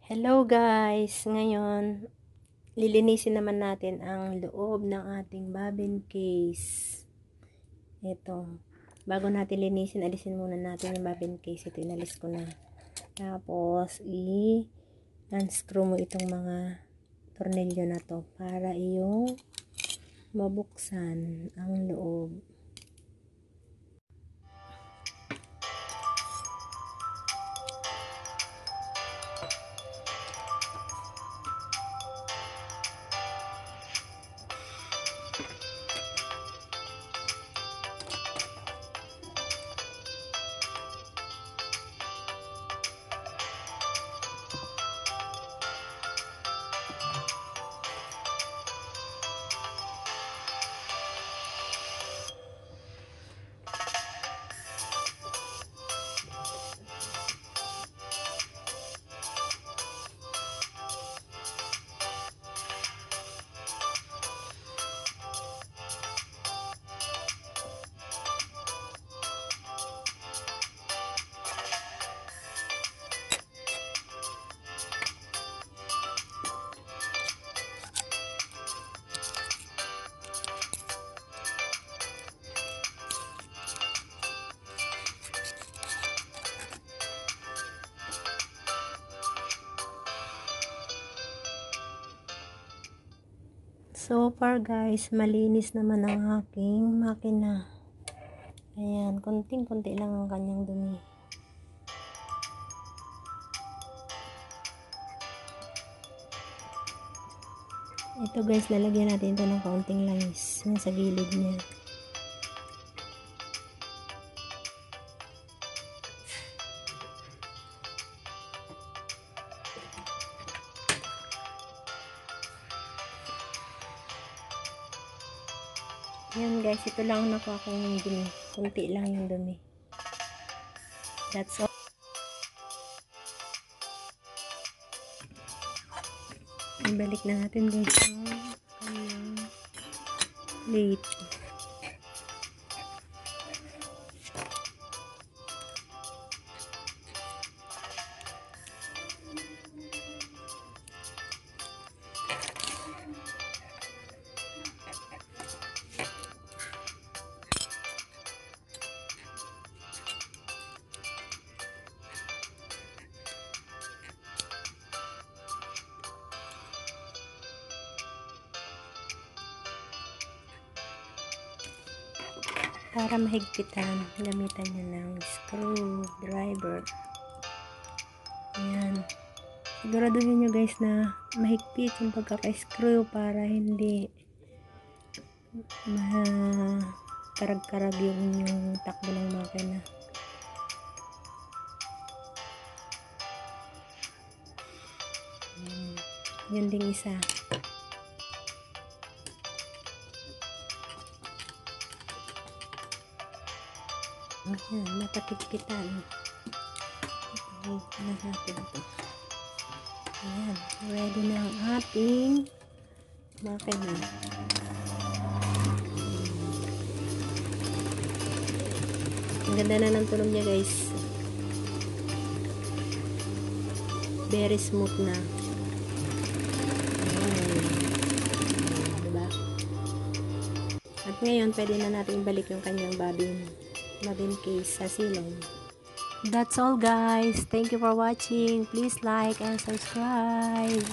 Hello guys! Ngayon, lilinisin naman natin ang loob ng ating bobbin case. Ito. Bago natin linisin, alisin muna natin yung bobbin case. Ito, inalis ko na. Tapos, i-unscrew mo itong mga tornilyo na to para iyong mabuksan ang loob. So far guys, malinis naman ang aking makina. Ayan, konting-konti lang ang kanyang dumi. Ito guys, lalagyan natin ito ng kaunting langis sa gilid niya. Yan guys, ito lang nakuha kong dumi. Kunti lang yung dumi. That's all. Ibalik na natin guys ang plate. Para mahigpitan, gamitan nyo ng screwdriver. Ayan. Siguraduhin nyo guys na mahigpit yung pagkaka-screw para hindi karag-karag yung takbo ng makina. Yun ding isa. Ayan, napakigpitan. Okay, natin ito. Ayan, ready na ang ating makina. Ang ganda na ng tunog niya guys. Very smooth na. Ayan. Diba? At ngayon, pwede na natin ibalik yung kanyang bobbin case sa silong. That's all guys. Thank you for watching. Please like and subscribe.